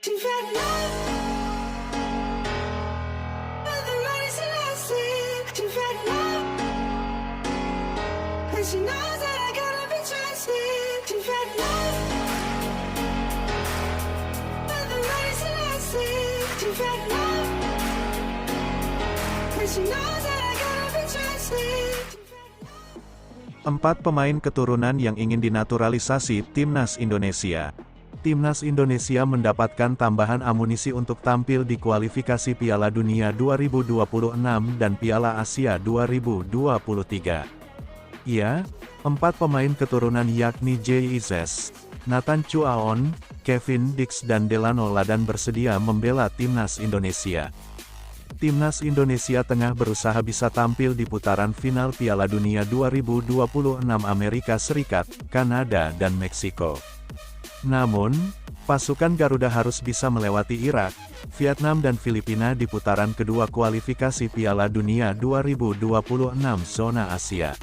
You've had enough of the race and I said you've had enough, and she knows that I gotta be trusted. You've had enough of the race and I said you've had enough, and she knows that I gotta be trusted. 4 pemain keturunan yang ingin dinaturalisasi Timnas Indonesia. Timnas Indonesia mendapatkan tambahan amunisi untuk tampil di kualifikasi Piala Dunia 2026 dan Piala Asia 2023. Ya, 4 pemain keturunan yakni JIZ, Nathan Chuaon, Kevin Dix dan Delano Ladan bersedia membela Timnas Indonesia. Timnas Indonesia tengah berusaha bisa tampil di putaran final Piala Dunia 2026 Amerika Serikat, Kanada dan Meksiko. Namun, pasukan Garuda harus bisa melewati Irak, Vietnam dan Filipina di putaran kedua kualifikasi Piala Dunia 2026 zona Asia.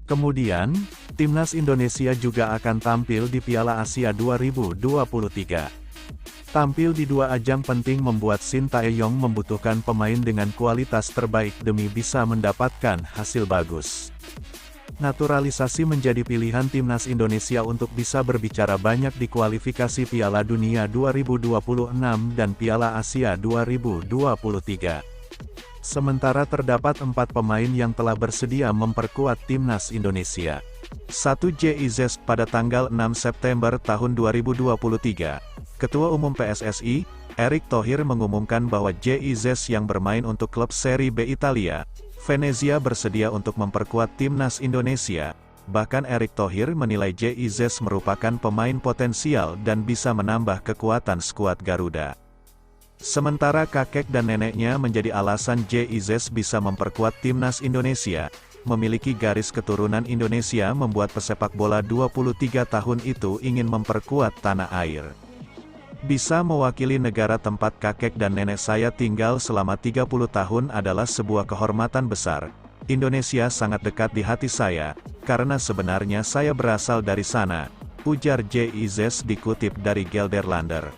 Kemudian, Timnas Indonesia juga akan tampil di Piala Asia 2023. Tampil di 2 ajang penting membuat Shin Tae-yong membutuhkan pemain dengan kualitas terbaik demi bisa mendapatkan hasil bagus. Naturalisasi menjadi pilihan Timnas Indonesia untuk bisa berbicara banyak di kualifikasi Piala Dunia 2026 dan Piala Asia 2023. Sementara terdapat 4 pemain yang telah bersedia memperkuat Timnas Indonesia. 1. JIZ pada tanggal 6 September tahun 2023. Ketua Umum PSSI, Erick Thohir mengumumkan bahwa JIZ yang bermain untuk klub Serie B Italia, Venezia bersedia untuk memperkuat Timnas Indonesia. Bahkan Erick Thohir menilai JIZ merupakan pemain potensial dan bisa menambah kekuatan skuad Garuda. Sementara kakek dan neneknya menjadi alasan JIZ bisa memperkuat Timnas Indonesia. Memiliki garis keturunan Indonesia membuat pesepak bola 23 tahun itu ingin memperkuat tanah air. Bisa mewakili negara tempat kakek dan nenek saya tinggal selama 30 tahun adalah sebuah kehormatan besar. Indonesia sangat dekat di hati saya, karena sebenarnya saya berasal dari sana, ujar JIZ dikutip dari Gelderlander.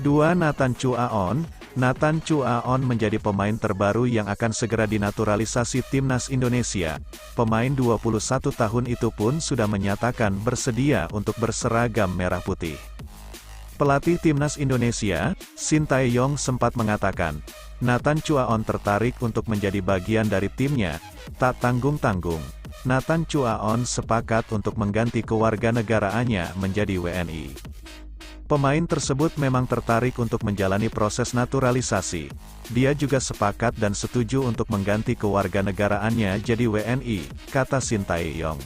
2. Nathan Chuaon. Nathan Chuaon menjadi pemain terbaru yang akan segera dinaturalisasi Timnas Indonesia. Pemain 21 tahun itu pun sudah menyatakan bersedia untuk berseragam merah putih. Pelatih Timnas Indonesia, Shin Tae-yong sempat mengatakan, Nathan Chuaon tertarik untuk menjadi bagian dari timnya. Tak tanggung-tanggung, Nathan Chuaon sepakat untuk mengganti kewarganegaraannya menjadi WNI. Pemain tersebut memang tertarik untuk menjalani proses naturalisasi. Dia juga sepakat dan setuju untuk mengganti kewarganegaraannya jadi WNI, kata Shin Tae-yong.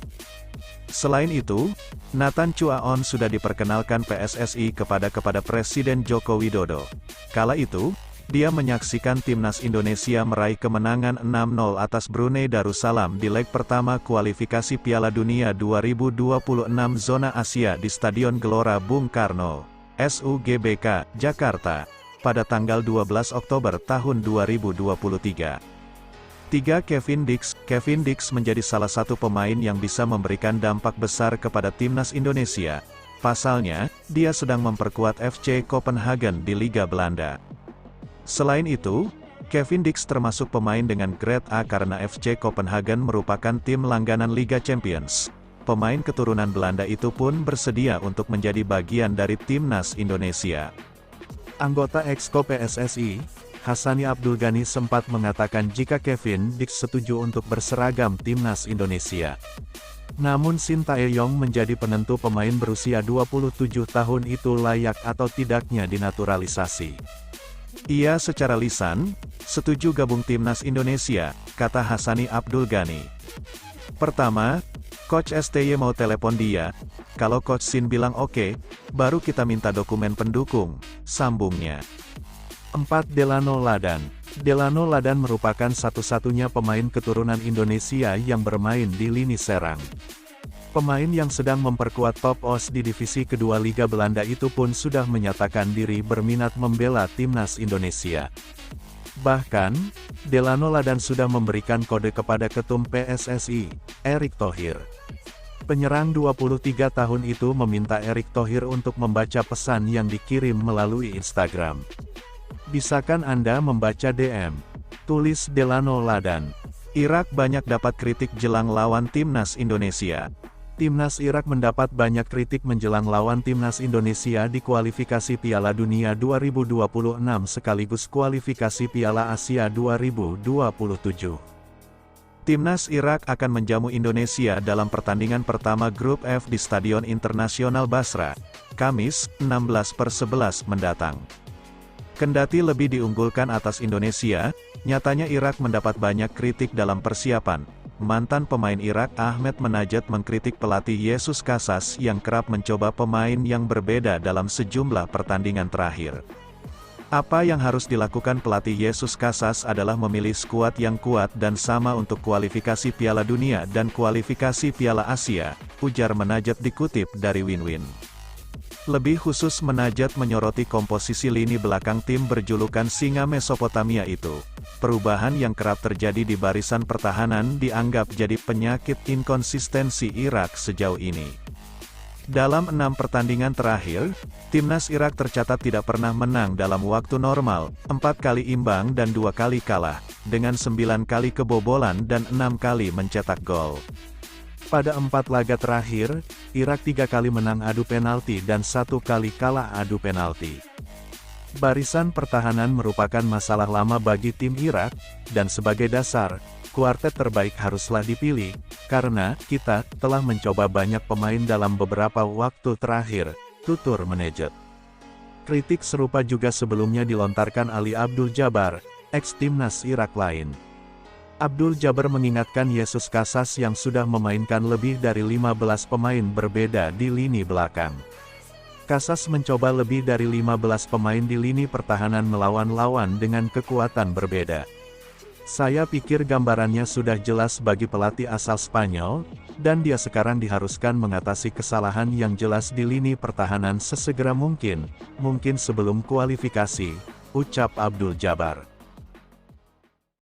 Selain itu, Nathan Chuaon sudah diperkenalkan PSSI kepada Presiden Joko Widodo. Kala itu, dia menyaksikan Timnas Indonesia meraih kemenangan 6-0 atas Brunei Darussalam di leg pertama kualifikasi Piala Dunia 2026 zona Asia di Stadion Gelora Bung Karno, SUGBK, Jakarta, pada tanggal 12 Oktober tahun 2023. 3. Kevin Dix. Kevin Dix menjadi salah satu pemain yang bisa memberikan dampak besar kepada Timnas Indonesia. Pasalnya, dia sedang memperkuat FC Copenhagen di Liga Belanda. Selain itu, Kevin Dix termasuk pemain dengan grade A karena FC Copenhagen merupakan tim langganan Liga Champions. Pemain keturunan Belanda itu pun bersedia untuk menjadi bagian dari Timnas Indonesia. Anggota Exco PSSI, Hassani Abdul Ghani sempat mengatakan jika Kevin Dix setuju untuk berseragam Timnas Indonesia. Namun Shin Tae-yong menjadi penentu pemain berusia 27 tahun itu layak atau tidaknya dinaturalisasi. Ia secara lisan, setuju gabung Timnas Indonesia, kata Hassani Abdul Ghani. Pertama, Coach STY mau telepon dia, kalau Coach Shin bilang oke, baru kita minta dokumen pendukung, sambungnya. 4. Delano Ladan. Delano Ladan merupakan satu-satunya pemain keturunan Indonesia yang bermain di lini serang. Pemain yang sedang memperkuat top OS di divisi kedua Liga Belanda itu pun sudah menyatakan diri berminat membela Timnas Indonesia. Bahkan, Delano Ladan sudah memberikan kode kepada Ketum PSSI, Erick Thohir. Penyerang 23 tahun itu meminta Erick Thohir untuk membaca pesan yang dikirim melalui Instagram. Bisakah Anda membaca DM? Tulis Delano Ladan. Irak banyak dapat kritik jelang lawan Timnas Indonesia. Timnas Irak mendapat banyak kritik menjelang lawan Timnas Indonesia di kualifikasi Piala Dunia 2026 sekaligus kualifikasi Piala Asia 2027. Timnas Irak akan menjamu Indonesia dalam pertandingan pertama Grup F di Stadion Internasional Basra, Kamis, 16/11 mendatang. Kendati lebih diunggulkan atas Indonesia, nyatanya Irak mendapat banyak kritik dalam persiapan. Mantan pemain Irak Ahmed Menajat mengkritik pelatih Jesus Casas yang kerap mencoba pemain yang berbeda dalam sejumlah pertandingan terakhir. Apa yang harus dilakukan pelatih Jesus Casas adalah memilih skuad yang kuat dan sama untuk kualifikasi Piala Dunia dan kualifikasi Piala Asia, ujar Menajat dikutip dari Win-Win. Lebih khusus Menajat menyoroti komposisi lini belakang tim berjulukan Singa Mesopotamia itu. Perubahan yang kerap terjadi di barisan pertahanan dianggap jadi penyakit inkonsistensi Irak sejauh ini. Dalam 6 pertandingan terakhir, Timnas Irak tercatat tidak pernah menang dalam waktu normal, 4 kali imbang dan 2 kali kalah, dengan 9 kali kebobolan dan 6 kali mencetak gol. Pada 4 laga terakhir, Irak 3 kali menang adu penalti dan 1 kali kalah adu penalti. Barisan pertahanan merupakan masalah lama bagi tim Irak, dan sebagai dasar, kuartet terbaik haruslah dipilih, karena kita telah mencoba banyak pemain dalam beberapa waktu terakhir, tutur Menajat. Kritik serupa juga sebelumnya dilontarkan Ali Abdul Jabbar, ex-timnas Irak lain. Abdul Jabbar mengingatkan Jesus Casas yang sudah memainkan lebih dari 15 pemain berbeda di lini belakang. Casas mencoba lebih dari 15 pemain di lini pertahanan melawan lawan dengan kekuatan berbeda. Saya pikir gambarannya sudah jelas bagi pelatih asal Spanyol, dan dia sekarang diharuskan mengatasi kesalahan yang jelas di lini pertahanan sesegera mungkin sebelum kualifikasi, ucap Abdul Jabbar.